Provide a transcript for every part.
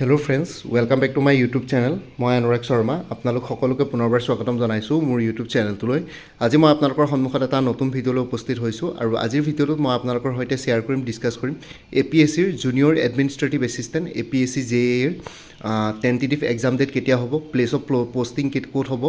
Hello' friends, welcome back to my YouTube channel. মই অনুৰাগ শৰ্মা। আপোনালোক সকলোকে পুনৰবাৰ স্বাগতম জনাইছোঁ মোৰ ইউটিউব চেনেলটোলৈ। আজি মই আপোনালোকৰ সন্মুখত এটা নতুন ভিডিঅ'লৈ উপস্থিত হৈছোঁ আৰু আজিৰ ভিডিঅ'টোত মই আপোনালোকৰ সৈতে শ্বেয়াৰ কৰিম, ডিছকাছ কৰিম APSCৰ junior administrative assistant APSC JEE ৰ টেণ্টেটিভ এক্সাম ডেট কেতিয়া হ'ব, প্লেচ অফ পষ্টিং ক'ত হ'ব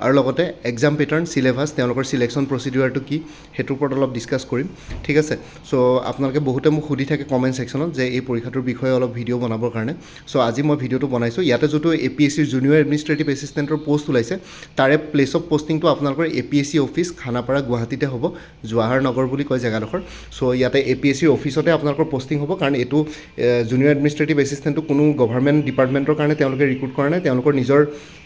আৰু লগতে এক্সাম পেটাৰ্ণ, চিলেবাছ, তেওঁলোকৰ চিলেকশ্যন প্ৰচিডিউৰটো কি সেইটোৰ ওপৰত অলপ ডিছকাছ কৰিম। ঠিক আছে। চ' আপোনালোকে বহুতে মোক সুধি থাকে কমেণ্ট ছেকশ্যনত যে এই পৰীক্ষাটোৰ বিষয়ে অলপ ভিডিঅ' বনাবৰ কাৰণে। চ' আজি মই ভিডিঅ'টো বনাইছোঁ। ইয়াতে যোনটো APSCৰ জুনিয়ৰ এডমিনিষ্ট্ৰেটিভ এছিষ্টেণ্টৰ পষ্ট ওলাইছে তাৰে প্লেচ অফ পষ্টিংটো আপোনালোকৰ APSC অফিচ খানাপাৰা গুৱাহাটীতে হ'ব, জৱাহৰ নগৰ বুলি কয় জেগাডোখৰ। চ' ইয়াতে APSCৰ অফিচতে আপোনালোকৰ পষ্টিং হ'ব, কাৰণ এইটো জুনিয়ৰ এডমিনিষ্ট্ৰেটিভ এছিষ্টেণ্টটো কোনো গভৰ্ণমেণ্ট ডিপাৰ্টমেণ্টৰ কাৰণে তেওঁলোকে ৰিক্ৰুট কৰা নাই, তেওঁলোকৰ নিজৰ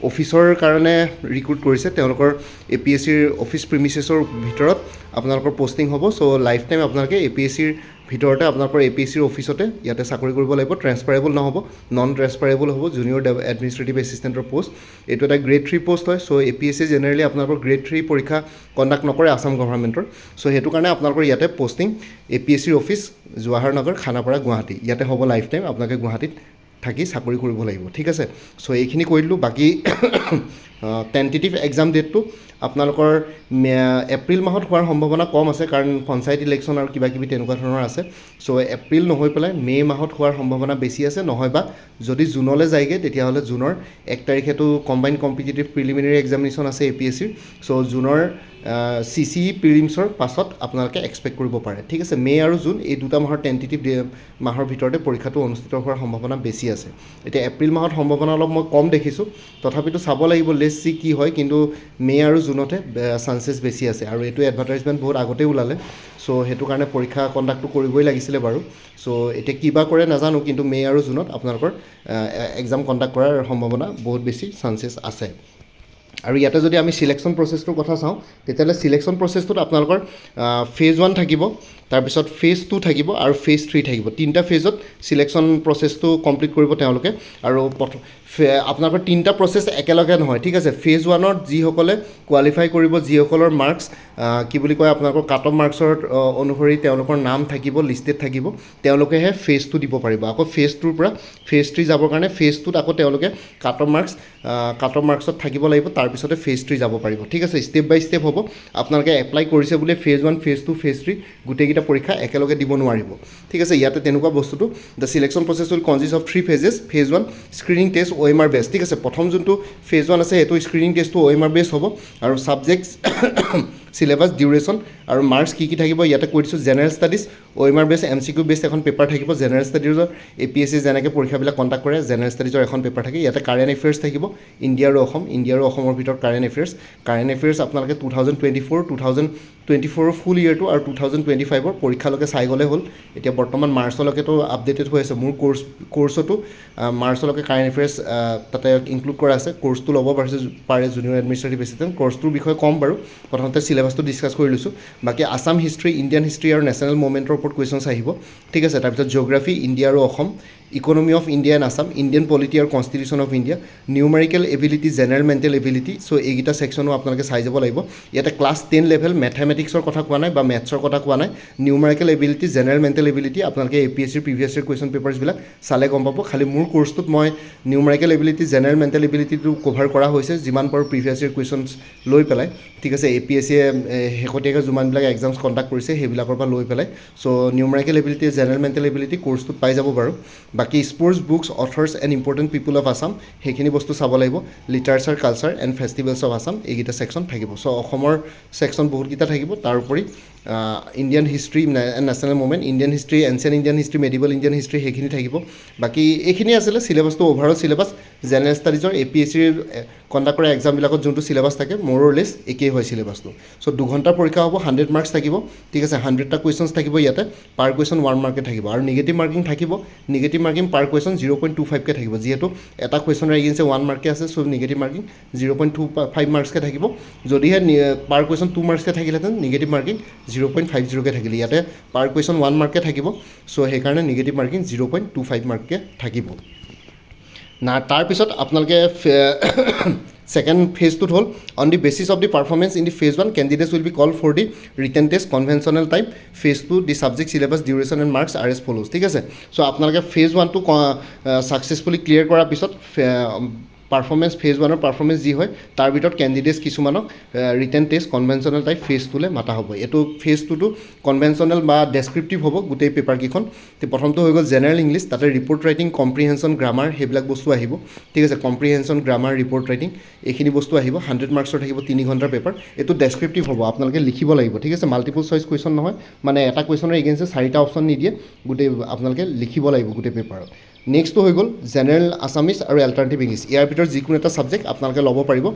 অফিচৰ কাৰণে ৰিক্ৰুট কৰিছে। তেওঁলোকৰ APSCৰ অফিচ প্ৰিমিচেছৰ ভিতৰত আপোনালোকৰ পষ্টিং হ'ব। চ' লাইফ টাইম আপোনালোকে APSCৰ ভিতৰতে আপোনালোকৰ APSCৰ অফিচতে ইয়াতে চাকৰি কৰিব লাগিব। ট্ৰেন্সফাৰেবল নহ'ব, নন ট্ৰেন্সফাৰেবল হ'ব জুনিয়ৰ এডমিনিষ্ট্ৰেটিভ এছিষ্টেণ্টৰ পষ্ট। এইটো এটা গ্ৰেড 3 পষ্ট হয়। চ' APSC জেনেৰেলি আপোনালোকৰ গ্ৰেড 3 পৰীক্ষা কণ্ডাক্ট নকৰে আছাম গভৰ্ণমেণ্টৰ। চ' সেইটো কাৰণে আপোনালোকৰ ইয়াতে পষ্টিং APSCৰ অফিচ জৱাহৰ নগৰ খানাপাৰা গুৱাহাটী ইয়াতে হ'ব। লাইফ টাইম আপোনালোকে গুৱাহাটীত থাকি চাকৰি কৰিব লাগিব। ঠিক আছে। চ' এইখিনি কৈ দিলোঁ। বাকী টেণ্টেটিভ এক্সাম ডেটটো আপোনালোকৰ এপ্ৰিল মাহত হোৱাৰ সম্ভাৱনা কম আছে, কাৰণ পঞ্চায়ত ইলেকশ্যন আৰু কিবা কিবি তেনেকুৱা ধৰণৰ আছে। চ' এপ্ৰিল নহৈ পেলাই মে' মাহত হোৱাৰ সম্ভাৱনা বেছি আছে, নহয় বা যদি জুনলৈ যায়গৈ তেতিয়াহ'লে জুনৰ 1 তাৰিখেতো কম্বাইণ্ড কম্পিটিটিভ প্ৰিলিমিনেৰী এক্সামিনেশ্যন আছে APSCৰ। চ' জুনৰ CC প্ৰিলিমছৰ পাছত আপোনালোকে এক্সপেক্ট কৰিব পাৰে। ঠিক আছে। মে' আৰু জুন এই দুটা মাহৰ টেণ্টেটিভ মাহৰ ভিতৰতে পৰীক্ষাটো অনুষ্ঠিত হোৱাৰ সম্ভাৱনা বেছি আছে। এতিয়া এপ্ৰিল মাহত সম্ভাৱনা অলপ মই কম দেখিছোঁ, তথাপিতো চাব লাগিব লেটছ চি কি হয়। কিন্তু মে' আৰু জুনতে চান্সেছ বেছি আছে, আৰু এইটো এডভাৰটাইজমেণ্ট বহুত আগতেই ওলালে। চ' সেইটো কাৰণে পৰীক্ষা কণ্ডাক্টটো কৰিবই লাগিছিলে বাৰু। চ' এতিয়া কিবা কৰে নাজানো, কিন্তু মে' আৰু জুনত আপোনালোকৰ এক্সাম কণ্ডাক্ট কৰাৰ সম্ভাৱনা বহুত বেছি চান্সেছ আছে। আৰু ইয়াতে যদি আমি চিলেকশ্যন প্ৰচেছটোৰ কথা চাওঁ তেতিয়াহ'লে চিলেকশ্যন প্ৰচেছটোত আপোনালোকৰ ফেজ 1 থাকিব, তাৰপিছত ফেজ 2 থাকিব আৰু ফেজ 3 থাকিব। 3টা ফেজত চিলেকশ্যন প্ৰচেছটো কমপ্লিট কৰিব তেওঁলোকে। আৰু আপোনালোকৰ 3টা প্ৰচেছ একেলগে নহয়। ঠিক আছে। ফেজ 1ত যিসকলে কোৱালিফাই কৰিব, যিসকলৰ মাৰ্কছ কি বুলি কয় আপোনালোকৰ কাট অফ মাৰ্কছৰ অনুসৰি তেওঁলোকৰ নাম থাকিব, লিষ্টেড থাকিব, তেওঁলোকেহে ফেজ 2 দিব পাৰিব। আকৌ ফেজ 2ৰ পৰা ফেজ 3 যাবৰ কাৰণে ফেজ 2ত আকৌ তেওঁলোকে কাট অফ মাৰ্কছত থাকিব লাগিব, তাৰপিছতে ফেজ 3 যাব পাৰিব। ঠিক আছে। ষ্টেপ বাই ষ্টেপ হ'ব। আপোনালোকে এপ্লাই কৰিছে বুলি ফেজ 1, ফেজ 2, ফেজ 3 গোটেইকেইটা পৰীক্ষা একেলগে দিব নোৱাৰিব। ঠিক আছে। ইয়াতে তেনেকুৱা বস্তুটো the selection process will কনজিষ্ট of 3 phases। Phase 1 screening test OMR বেছ। ঠিক আছে। প্ৰথম যোনটো ফেজ 1 আছে সেইটো স্ক্ৰিনিং টেষ্টটো OMR বেছ হ'ব, আৰু ছাবজেক্টছ চিলেবাছ, ডিউৰেশ্যন আৰু মাৰ্কছ কি থাকিব ইয়াতে কৈ দিছোঁ। জেনেৰেল ষ্টাডিজ OMR বেছ MCQ বেছ এখন পেপাৰ থাকিব। জেনেৰেল ষ্টাডিজৰ APSC যেনেকৈ পৰীক্ষাবিলাক কণ্ডাক্ট কৰে, জেনেৰেল ষ্টাডিজৰ এখন পেপাৰ থাকে। ইয়াতে কাৰেণ্ট এফেয়াৰ্ছ থাকিব, ইণ্ডিয়া আৰু অসমৰ ভিতৰত কাৰেণ্ট এফেয়াৰ্ছ আপোনালোকে 2024 ফুল ইয়েৰটো আৰু 2025 পৰীক্ষালৈকে চাই গ'লে হ'ল। এতিয়া বৰ্তমান মাৰ্চলৈকেতো আপডেটেড হৈ আছে। মোৰ কৰ্চতো মাৰ্চলৈকে কাৰেণ্ট এফেয়াৰ্ছ তাতে ইনক্লুড কৰা আছে। কৰ্চটো ল'ব পাৰে জুনিয়ৰ এডমিনিষ্ট্ৰেটিভ এছিষ্টেণ্ট। কৰ্চটোৰ বিষয়ে ক'ম বাৰু, প্ৰথমতে চিলেবাছটো ডিছকাছ কৰি লৈছোঁ। বাকী আছাম হিষ্ট্ৰী, ইণ্ডিয়ান হিষ্ট্ৰী আৰু নেশ্যনেল মুভমেণ্টৰ ওপৰত কুৱেশ্যনছ আহিব। ঠিক আছে। তাৰপিছত জিঅ'গ্ৰাফী, ইণ্ডিয়া আৰু Assam, economy of India and Assam, Indian polity আৰু constitution of India, numerical ability, general mental ability. So' এইকেইটা ছেকশ্যনো আপোনালোকে চাই যাব লাগিব। ইয়াতে ক্লাছ 10 লেভেল মেথমেটিক্সৰ কথা কোৱা নাই বা মেথছৰ কথা কোৱা নাই। Numerical ability, general mental ability আপোনালোকে APSCৰ প্ৰিভিয়াছ ইয়েৰ কুৱেশ্যন পেপাৰ্ছবিলাক চালে গম পাব। খালি মোৰ কৰ্চটোত মই নিউমেৰিকেল এবিলিটি, জেনেৰেল মেণ্টেল এবিলিটিটো কভাৰ কৰা হৈছে যিমান পাৰোঁ প্ৰিভিয়াছ ইয়েৰ কুৱেশ্যনছ লৈ পেলাই। ঠিক আছে। APSCয়ে শেহতীয়াকৈ যিমানবিলাক এক্সামছ কণ্ডাক্ট কৰিছে সেইবিলাকৰ পৰা লৈ পেলাই। So' numerical ability, general mental ability কৰ্চটোত পাই যাব বাৰু। বাকী sports, books, authors and important people of Assam সেইখিনি বস্তু চাব লাগিব। Literature, culture and festivals of Assam এইকেইটা ছেকশ্যন থাকিব। চ' অসমৰ ছেকশ্যন বহুতকেইটা থাকিব। তাৰোপৰি Indian history, national movement, Indian history, ancient Indian history, medieval Indian history সেইখিনি থাকিব। বাকী এইখিনি আছিলে চিলেবাছটো, অ'ভাৰঅল চিলেবাছ। জেনেৰেল ষ্টাডিজৰ APSCৰ কণ্ডাক্ট কৰা এক্সামবিলাকত যোনটো চিলেবাছ থাকে মোৰ লেছ একেই হয় চিলেবাছটো। চ' 2 ঘণ্টাৰ পৰীক্ষা হ'ব, 100 মাৰ্কছ থাকিব। ঠিক আছে। 100টা কুৱেশ্যনছ থাকিব ইয়াতে, পাৰ কুৱেশ্যন 1 মাৰ্কে থাকিব, আৰু নিগেটিভ মাৰ্কিং থাকিব। নিগেটিভ মাৰ্কিং পাৰ কুৱেশ্যন 0.25কৈ থাকিব। যিহেতু এটা কুৱেশ্যনৰ এগেইনষ্টে 1 মাৰ্কে আছে, চ' নিগেটিভ মাৰ্কিং 0.25 মাৰ্কছকৈ থাকিব। যদিহে পাৰ কুৱেশ্যন 2 মাৰ্কছকৈ থাকিলেহেঁতেন নিগেটিভ মাৰ্কিং 0.50কৈ থাকিলে। ইয়াতে পাৰ কুৱেশ্যন 1 মাৰ্কে থাকিব। চ' সেইকাৰণে নিগেটিভ মাৰ্কিং 0.25 মাৰ্ককৈ থাকিব। তাৰপিছত আপোনালোকে Second phase 2 হ'ল on the basis of the performance in the phase 1 candidates will be called for the written test conventional type. Phase 2 the subject syllabus duration and marks are as follows. ঠিক আছে so আপোনালোকে phase 1 টো successfully clear কৰাৰ পিছত performance phase 1ৰ performance যি হয় তাৰ ভিতৰত কেণ্ডিডেটছ কিছুমানক written test conventional type phase 2লৈ মাতা হ'ব এইটো ফেজ 2টো কনভেনশ্যনেল বা ডেছক্ৰিপটিভ হ'ব গোটেই পেপাৰকেইখন প্ৰথমটো হৈ গ'ল জেনেৰেল ইংলিছ তাতে ৰিপৰ্ট ৰাইটিং কম্প্ৰিহেনশ্যন গ্ৰামাৰ সেইবিলাক বস্তু আহিব ঠিক আছে কম্প্ৰিহেনশ্যন গ্ৰামাৰ ৰিপৰ্ট ৰাইটিং এইখিনি বস্তু আহিব 100 মাৰ্কছৰ থাকিব 3 ঘণ্টাৰ পেপাৰ এইটো ডেছক্ৰিপটিভ হ'ব আপোনালোকে লিখিব লাগিব ঠিক আছে মাল্টিপল চইচ কুৱেশ্যন নহয় মানে এটা কুৱেশ্যনৰ এগেইনষ্টে 4টা অপশ্যন নিদিয়ে গোটেই আপোনালোকে লিখিব লাগিব গোটেই পেপাৰত নেক্সটটো হৈ গ'ল জেনেৰেল আছামিজ আৰু এল্টাৰনেটিভ ইংলিছ ইয়াৰ ভিতৰত যিকোনো এটা ছাবজেক্ট আপোনালোকে ল'ব পাৰিব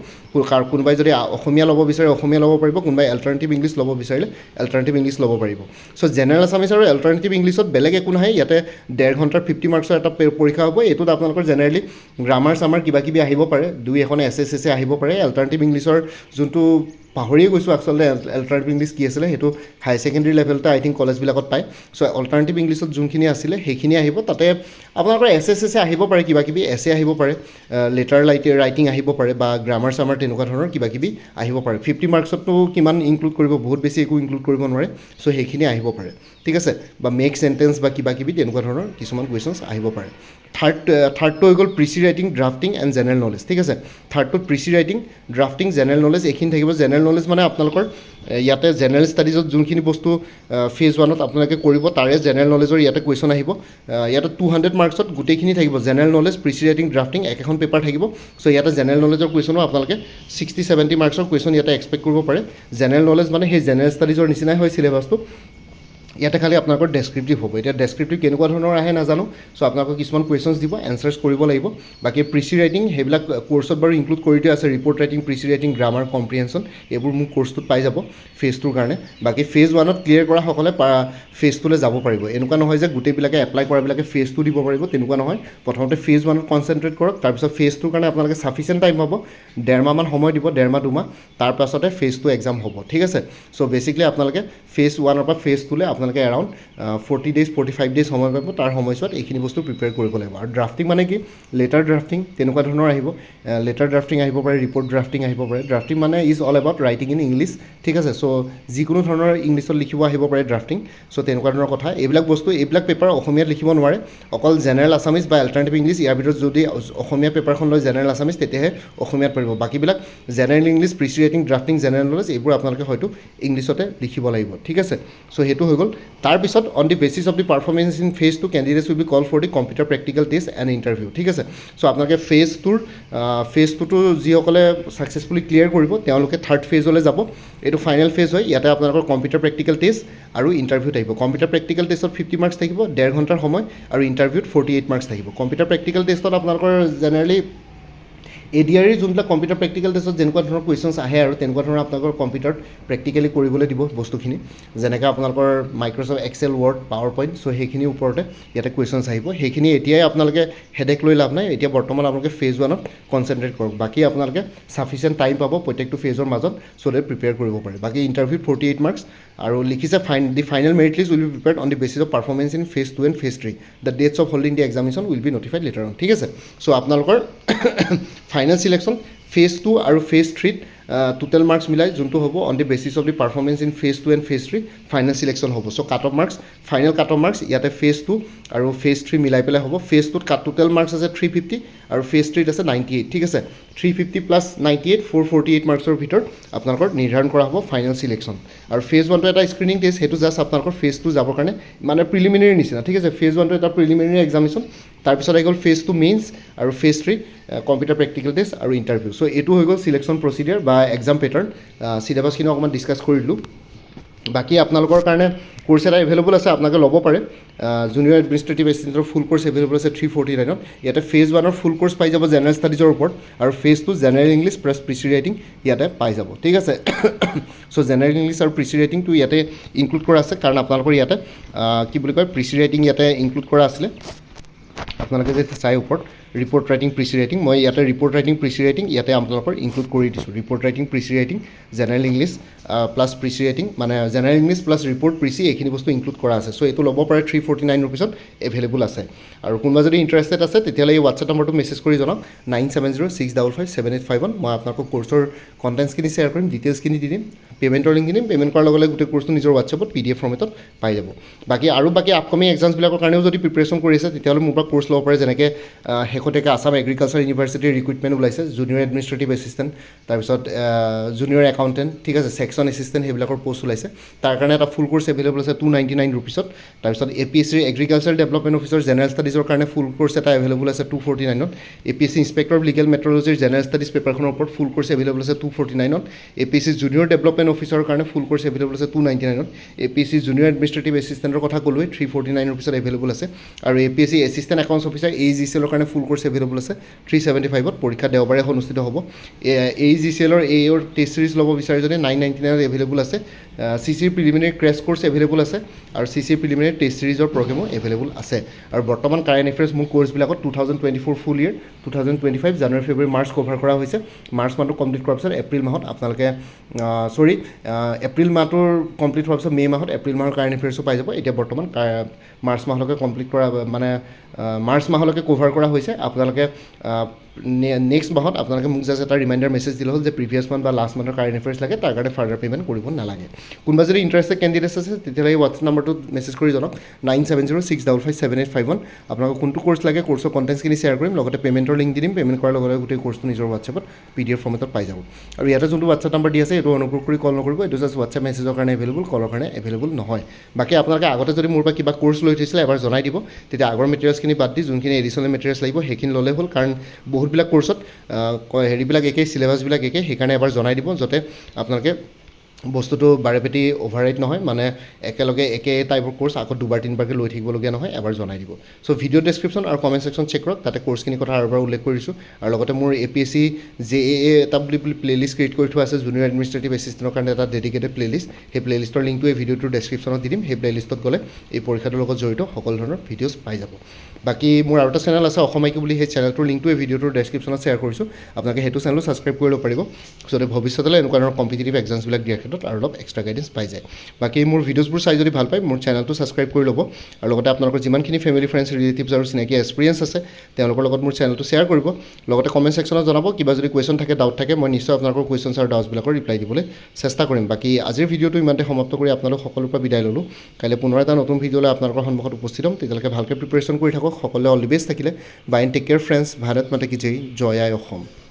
কোনোবাই যদি অসমীয়া ল'ব বিচাৰে অসমীয়া ল'ব পাৰিব কোনোবাই এল্টাৰনেটিভ ইংলিছ ল'ব বিচাৰিলে এল্টাৰনেটিভ ইংলিছ ল'ব পাৰিব চ' জেনেৰেল আছামিজ আৰু এল্টাৰনেটিভ ইংলিছত বেলেগ একো নহয় ইয়াতে 1.5 ঘণ্টাৰ 50 মাৰ্কছৰ এটা পৰীক্ষা হ'ব এইটোত আপোনালোকৰ জেনেৰেলি গ্ৰামাৰ চামাৰ কিবা কিবি আহিব পাৰে দুই এখন এছ আহিব পাৰে এল্টাৰনেটিভ ইংলিছৰ যোনটো পাহৰিয়ে গৈছোঁ আচলতে এল্টাৰনেটিভ ইংলিছ কি আছিলে সেইটো হাই ছেকেণ্ডেৰী লেভেলতে আই থিংক কলেজবিলাকত পায় চ' অল্টাৰনেটিভ ইংলিছত যোনখিনি আছিলে সেইখিনি আহিব তাতে আপোনালোকৰ এছ আহিব পাৰে কিবা কিবি এছে আহিব পাৰে লেটাৰ ৰাইটিং আহিব পাৰে বা গ্ৰামাৰ চামাৰ তেনেকুৱা ধৰণৰ কিবা কিবি আহিব পাৰে 50 মাৰ্কছততো কিমান ইনক্লুড কৰিব বহুত বেছি একো ইনক্লুড কৰিব নোৱাৰে চ' সেইখিনি আহিব পাৰে ঠিক আছে বা মেক চেণ্টেন্স বা কিবা কিবি তেনেকুৱা ধৰণৰ কিছুমান কুৱেশ্যনছ আহিব পাৰে থাৰ্ডটো হৈ গ'ল precis writing drafting and general knowledge ঠিক আছে থাৰ্ডটোত precis writing drafting general knowledge এইখিনি থাকিব জেনেৰেল নলেজ মানে আপোনালোকৰ ইয়াতে জেনেৰেল ষ্টাডিজত যোনখিনি বস্তু ফেজ 1ত আপোনালোকে কৰিব তাৰে জেনেৰেল নলেজৰ ইয়াতে কুৱেশ্যন আহিব ইয়াতে 200 মাৰ্কছত গোটেইখিনি থাকিব জেনেৰেল নলেজ প্ৰিচি ৰাইটিং ড্ৰাফটিং একেখন পেপাৰ থাকিব চ' ইয়াতে জেনেৰেল নলেজৰ কুৱেশ্যনো আপোনালোকে 60-70 মাৰ্কছৰ কুৱেশ্যন ইয়াতে এক্সপেক্ট কৰিব পাৰে জেনেৰেল নলেজ মানে সেই জেনেৰেল ষ্টাডিজৰ নিচিনাই হয় চিলেবাছটো ইয়াতে খালি আপোনালোকৰ ডেছক্ৰিপটিভ হ'ব এতিয়া ডেছক্ৰিপটিভ কেনেকুৱা ধৰণৰ আহে নাজানো চ' আপোনালোকক কিছুমান কুৱেশ্যনছ দিব এনচাৰ্ছ কৰিব লাগিব বাকী প্ৰিচি ৰাইটিং সেইবিলাক কোৰ্চত বাৰু ইনক্লুড কৰি দিয়া আছে report writing precis writing grammar comprehension এইবোৰ মোৰ কোৰ্চটোত পাই যাব ফেজ 2ৰ কাৰণে বাকী ফেজ 1ত ক্লিয়াৰ কৰাসকলে ফেজ 2লৈ যাব পাৰিব এনেকুৱা নহয় যে গোটেইবিলাকে এপ্লাই কৰাবিলাকে ফেজ 2 দিব পাৰিব তেনেকুৱা নহয় প্ৰথমতে ফেজ 1ত কনচেনট্ৰেট কৰক তাৰপিছত ফেজ 2ৰ কাৰণে আপোনালোকে ছাফিচিয়েণ্ট টাইম পাব 1.5 মাহমান সময় দিব 1.5-2 মাহ তাৰ পাছতে ফেজ 2 এক্সাম হ'ব ঠিক আছে চ' বেচিকলি আপোনালোকে ফেজ 1ৰ পৰা ফেজ 2লৈ আপোনালোকে এৰাউণ্ড 40 ডেইজ 45 ডেইজ সময় পাব তাৰ সময়ছোৱাত এইখিনি বস্তু প্ৰিপেয়াৰ কৰিব লাগিব আৰু ড্ৰাফটিং মানে কি লেটাৰ ড্ৰাফটিং তেনেকুৱা ধৰণৰ আহিব লেটাৰ ড্ৰাফটিং আহিব পাৰে ৰিপৰ্ট ড্ৰাফটিং আহিব পাৰে ড্ৰাফটিং মানে is all about writing in English ঠিক আছে চ' যিকোনো ধৰণৰ ইংলিছত লিখিব আহিব পাৰে ড্ৰাফটিং চ' তেনেকুৱা ধৰণৰ কথা এইবিলাক বস্তু এইবিলাক পেপাৰ অসমীয়াত লিখিব নোৱাৰে অকল জেনেৰেল আছামিজ বা এল্টাৰনেটিভ ইংলিছ ইয়াৰ ভিতৰত যদি অসমীয়া পেপাৰখন লয় জেনেৰেল আছামিজ তেতিয়াহে অসমীয়াত পাৰিব বাকীবিলাক general English precis writing drafting general knowledge এইবোৰ আপোনালোকে হয়তো ইংলিছতে লিখিব লাগিব ঠিক আছে চ' সেইটো হৈ গ'ল তাৰপিছত on the basis of the performance in phase 2 candidates will be called for the computer practical test and interview ঠিক আছে চ' আপোনালোকে ফেজ 2টো যিসকলে ছাকচেছফুলি ক্লিয়াৰ কৰিব তেওঁলোকে থাৰ্ড ফেজলৈ যাব এইটো ফাইনেল ফেজ হয় ইয়াতে আপোনালোকৰ কম্পিউটাৰ প্ৰেক্টিকেল টেষ্ট আৰু ইণ্টাৰভিউ থাকিব কম্পিউটাৰ প্ৰেক্টিকেল টেষ্টত 50 মাৰ্কছ থাকিব 1.5 ঘণ্টাৰ সময় আৰু ইণ্টাৰভিউত 48 মাৰ্কছ থাকিব কম্পিউটাৰ প্ৰেক্টিকেল টেষ্টত আপোনালোকৰ জেনেৰেলি ADRE যোনবিলাক কম্পিউটাৰ প্ৰেক্টিকেল টেষ্টত যেনেকুৱা ধৰণৰ কুৱেশ্যনছ আহে আৰু তেনেকুৱা ধৰণৰ আপোনালোকৰ কম্পিউটাৰত প্ৰেক্টিকেলি কৰিবলৈ দিব বস্তুখিনি যেনেকৈ আপোনালোকৰ Microsoft Excel Word PowerPoint so' সেইখিনিৰ ওপৰতে ইয়াতে কুৱেশ্যনছ আহিব সেইখিনি এতিয়াই আপোনালোকে হেডেক লৈ লাভ নাই এতিয়া বৰ্তমান আপোনালোকে ফেজ 1ত কনচেনট্ৰেট কৰক বাকী আপোনালোকে ছাফিচিয়েণ্ট টাইম পাব প্ৰত্যেকটো ফেজৰ মাজত চ' ডেট প্ৰিপেয়াৰ কৰিব পাৰে বাকী ইণ্টাৰভিউত 48 মাৰ্কছ আৰু লিখিছে the final merit list will be prepared on the basis of performance in phase 2 and phase 3 the dates of holding the examination will be notified later on ঠিক আছে চ' আপোনালোকৰ ফাইনেল চিলেকশ্যন ফেজ 2 আৰু phase 3ত total marks মিলাই যোনটো হ'ব on the basis of the performance in phase 2 and phase 3 final selection হ'ব so' cut off marks final cut off marks ইয়াতে phase 2 আৰু ফেজ 3 মিলাই পেলাই হ'ব ফেজ 2ত টোটেল মাৰ্কছ আছে 350 আৰু ফেজ 3ত আছে 98 ঠিক আছে 350 প্লাছ 98 448 মাৰ্কছৰ ভিতৰত আপোনালোকৰ নিৰ্ধাৰণ কৰা হ'ব ফাইনেল চিলেকশ্যন আৰু ফেজ 1টো এটা স্ক্ৰিনিং টেষ্ট সেইটো জাষ্ট আপোনালোকৰ ফেজ 2 যাবৰ কাৰণে মানে প্ৰিলিমিনেৰী নিচিনা ঠিক আছে ফেজ 1টো এটা প্ৰিলিমিনেৰী এক্সামিনেশ্যন তাৰপিছত আহি গ'ল ফেজ 2 মেইনছ আৰু ফেজ 3 কম্পিউটাৰ প্ৰেক্টিকেল টেষ্ট আৰু ইণ্টাৰভিউ চ' এইটো হৈ গ'ল চিলেকশ্যন প্ৰচিডিয়াৰ বা এক্সাম পেটাৰ্ণ চিলেবাছখিনি অকণমান ডিছকাছ কৰি দিলোঁ বাকী আপোনালোকৰ কাৰণে কোৰ্চ এটা এভেইলেবল আছে আপোনালোকে ল'ব পাৰে জুনিয়ৰ এডমিনিষ্ট্ৰেটিভ এছিষ্টেণ্টৰ ফুল কোৰ্চ এভেইলেবল আছে 349ত ইয়াতে ফেজ 1ৰ ফুল কোৰ্চ পাই যাব জেনেৰেল ষ্টাডিজৰ ওপৰত আৰু phase 2 general English plus precis writing ইয়াতে পাই যাব ঠিক আছে চ' জেনেৰেল ইংলিছ আৰু প্ৰিচি ৰাইটিংটো ইয়াতে ইনক্লুড কৰা আছে কাৰণ আপোনালোকৰ ইয়াতে কি বুলি কয় প্ৰিচি ৰাইটিং ইয়াতে ইনক্লুড কৰা আছিলে আপোনালোকে যে চাই ওপৰত ৰিপৰ্ট ৰাইটিং প্ৰিচি ৰাইটিং মই ইয়াতে ৰিপৰ্ট ৰাইটিং প্ৰিচি ৰাইটিং ইয়াতে আপোনালোকৰ ইনক্লুড কৰি দিছোঁ report writing precis writing general English plus precis writing মানে general English plus report precis এইখিনি বস্তু ইনক্লুড কৰা আছে চ' এইটো ল'ব পাৰে 349 ৰুপিছত এভেইলেবল আছে আৰু কোনোবা যদি ইণ্টাৰেষ্টেড আছে তেতিয়াহ'লে এই হোৱাটছএপ নম্বৰটো মেছেজ কৰি জনাওক 9706557851 মই আপোনালোকক কোৰ্চৰ কণ্টেণ্টছখিনি শ্বেয়াৰ কৰিম ডিটেইলছখিনি দি দিম পে'মেণ্টৰ লিংক দিম পে'মেণ্ট কৰাৰ লগে লগে গোটেই কোৰ্চটো নিজৰ হোৱাটছএপত PDF ফৰ্মেটত পাই যাব বাকী আপকামিং এক্সামছবিলাকৰ কাৰণেও যদি প্ৰিপেৰেশ্যন কৰি আছে তেতিয়াহ'লে মোৰ পৰা কোৰ্চ ল'ব পাৰে যেনেকৈ শেহতীয়াকৈ আছাম এগ্ৰিকালচাৰ ইউনিভাৰ্চিটিৰ ৰিক্ৰুইটমেণ্ট ওলাইছে জুনিয়ৰ এডমিনিষ্ট্ৰেটিভ এছিষ্টেণ্ট তাৰপিছত জুনিয়ৰ একাউণ্টেণ্ট ঠিক আছে ছেকশ্যন এছিষ্টেণ্ট সেইবিলাকৰ পষ্ট ওলাইছে তাৰ কাৰণে এটা ফুল কোৰ্চ এভেইলেবল আছে 299 ৰুপিছত তাৰপিছত APSCৰ এগ্ৰিকালচাৰ ডেভেলপমেণ্ট অফিচাৰ জেনেৰেল ষ্টাডিজৰ কাৰণে ফুল কোৰ্চ এটা এভেইলেবল আছে 249ত APSC ইনস্পেক্টৰ অফ লিগেল মেট্ৰলজিৰ জেনেৰেল ষ্টাডিজ পেপাৰখনৰ ওপৰত ফুল কোৰ্চ এভেইলেবল আছে 249ত APSC জুনিয়ৰ ডেভেলপমেণ্ট অফিচাৰৰ কাৰণে ফুল কোৰ্চ এভেইলেবল আছে 299ত APSC জুনিয়ৰ এডমিনিষ্ট্ৰেটিভ এছিষ্টেণ্টৰ কথা ক'লোৱে 349 ৰুপিছত এভেইলেবল আছে আৰু APSC এছিষ্টেণ্ট একাউণ্টছ অফিচাৰ AEGCLৰ কাৰণে ফুল কোৰ্চ এভেইলেবল আছে 375ত পৰীক্ষা দেওবাৰে অনুষ্ঠিত হ'ব AEGCLৰ AEৰ টেষ্ট চিৰিজ ল'ব বিচাৰে যদি 999ত এভেইলেবল আছে CCৰ প্ৰিলিমিনাৰী ক্ৰেছ কোৰ্চ এভেইলেবল আছে আৰু CCৰ প্ৰিলিমিনাৰী টেষ্ট চিৰিজৰ প্ৰগ্ৰেমো এভেইলেবল আছে আৰু বৰ্তমান কাৰেণ্ট এফেয়াৰ্ছ মোৰ কোৰ্চবিলাকত 2024 ফুল ইয়েৰ 2025 জানুৱাৰী ফেব্ৰুৱাৰী মাৰ্চ কভাৰ কৰা হৈছে মাৰ্চ মাহটো কমপ্লিট কৰাৰ পিছত এপ্ৰিল মাহত আপোনালোকে এপ্ৰিল মাহটোৰ কমপ্লিট হোৱাৰ পিছত মে' মাহত এপ্ৰিল মাহৰ কাৰেণ্ট এফেয়াৰ্ছো পাই যাব এতিয়া বৰ্তমান মাৰ্চ মাহলৈকে কমপ্লিট কৰা মানে মাৰ্চ মাহলৈকে কভাৰ কৰা হৈছে আপোনালোকে নেক্সট মাহত আপোনালোকে মোক জাষ্ট এটা ৰিমাইণ্ডাৰ মেছেজ দিলে হ'ল যে প্ৰিভিয়াছ মান্থ বা লাষ্ট মান্থৰ কাৰেণ্ট এফেয়াৰ্ছ লাগে তাৰ কাৰণে ফাৰ্ডাৰ পে'মেণ্ট কৰিব নালাগে কোনোবা যদি ইণ্টাৰেষ্টেড কেণ্ডিডেটছ আছে তেতিয়াহ'লে এই হোৱাটছএপ নম্বৰটোত মেছেজ কৰি জনাওক 9706557851 আপোনালোকক কোনটো কোৰ্চ লাগে কোৰ্চৰ কণ্টেণ্টছখিনি শ্বেয়াৰ কৰিম লগতে পে'মেণ্টৰ লিংক দি দিম পে'মেণ্ট কৰাৰ লগে লগে গোটেই কোৰ্চটো নিজৰ হোৱাটছএপত PDF ফৰ্মেটত পাই যাব আৰু ইয়াতে যোনটো হোৱাটছএপ নম্বৰ দি আছে এইটো অনুগ্ৰহ কৰি কল নকৰিব এইটো জাষ্ট হোৱাটছএপ মেছেজৰ কাৰণে এভেইলেবল কলৰ কাৰণে এভেইলেবল নহয় বাকী আপোনালোকে আগতে যদি মোৰ পৰা কিবা কোৰ্চ লৈ থৈছিলে এবাৰ জনাই দিব তেতিয়া আগৰ মেটেৰিয়েলছখিনি বাদ দি যোনখিনি এডিশ্যনেল মেটেৰিয়েলছ লাগিব সেইখিনি ল'লে হ'ল কাৰণ বহুতবিলাক কোৰ্চত হেৰিবিলাক একেই চিলেবাছবিলাক একেই সেইকাৰণে এবাৰ জনাই দিব যাতে আপোনালোকে বস্তুটো বাৰেপেটি অভাৰৰাইট নহয় মানে একেলগে একে টাইপৰ কোৰ্চ আকৌ দুবাৰ তিনিবাৰকৈ লৈ থাকিবলগীয়া নহয় এবাৰ জনাই দিব চ' ভিডিঅ' ডেছক্ৰিপশ্যন আৰু কমেণ্ট ছেকশ্যন চেক কৰক তাতে কোৰ্চখিনি কথা আৰু এবাৰ উল্লেখ কৰিছোঁ আৰু লগতে মোৰ APSC JAA এটা বুলি প্লেলিষ্ট ক্ৰিয়েট কৰি থোৱা আছে জুনিয়ৰ এডমিনিষ্ট্ৰেটিভ এছিষ্টেণ্টৰ কাৰণে এটা ডেডিকেটেড প্লেলিষ্ট সেই প্লেলিষ্টৰ লিংকটো এই ভিডিঅ'টোৰ ডেছক্ৰিপশ্যনত দি দিম সেই প্লেলিষ্টত গ'লে এই পৰীক্ষাটোৰ লগত জড়িত সকলো ধৰণৰ ভিডিঅ'জ পাই যাব বাকী মোৰ আৰু এটা চেনেল আছে অসমীয়া বুলি সেই চেনেলটোৰ লিংকটো এই ভিডিঅ'টোৰ ডেছক্ৰিপশ্যনত শ্বেয়াৰ কৰিছোঁ আপোনালোকে সেইটো চেনেলো ছাবস্ক্ৰাইব কৰি ল'ব পাৰিব যাতে ভৱিষ্যতলৈ এনেকুৱা ধৰণৰ কম্পিটিটিভ এক্সামছবিলাক দিয়াৰ ক্ষেত্ৰত আৰু অলপ এক্সট্ৰা গাইডেঞ্চ পাই যায় বাকী মোৰ ভিডিঅ'ছবোৰ চাই যদি ভাল পায় মোৰ চেনেলটো ছাবস্ক্ৰাইব কৰি ল'ব আৰু লগতে আপোনালোকৰ যিমানখিনি ফেমিলি ফ্ৰেণ্ডছ ৰিলেটিভছ আৰু চিনাকি এক্সপিৰিয়েঞ্চ আছে তেওঁলোকৰ লগত মোৰ চেনেলটো শ্বেয়াৰ কৰিব লগতে কমেণ্ট ছেকশ্যনত জনাব কিবা যদি কুৱেশ্যন থাকে ডাউট থাকে মই নিশ্চয় আপোনালোকৰ কুৱেশ্যনছ আৰু ডাউটছবিলাকৰ ৰিপ্লাই দিবলৈ চেষ্টা কৰিম বাকী আজিৰ ভিডিঅ'টো ইমানতে সমাপ্ত কৰি আপোনালোক সকলোৰ পৰা বিদায় ল'লোঁ কাইলৈ পুনৰ এটা নতুন ভিডিঅ'লৈ আপোনালোকৰ সন্মুখত উপস্থিত হ'ম তেতিয়ালৈকে ভালকৈ প্ৰিপেৰেশ্যন কৰি থাকক সকলোৱে অল দি বেষ্ট থাকিলে bye and take care friends Bharat Mata কি জয় জয় আই অসম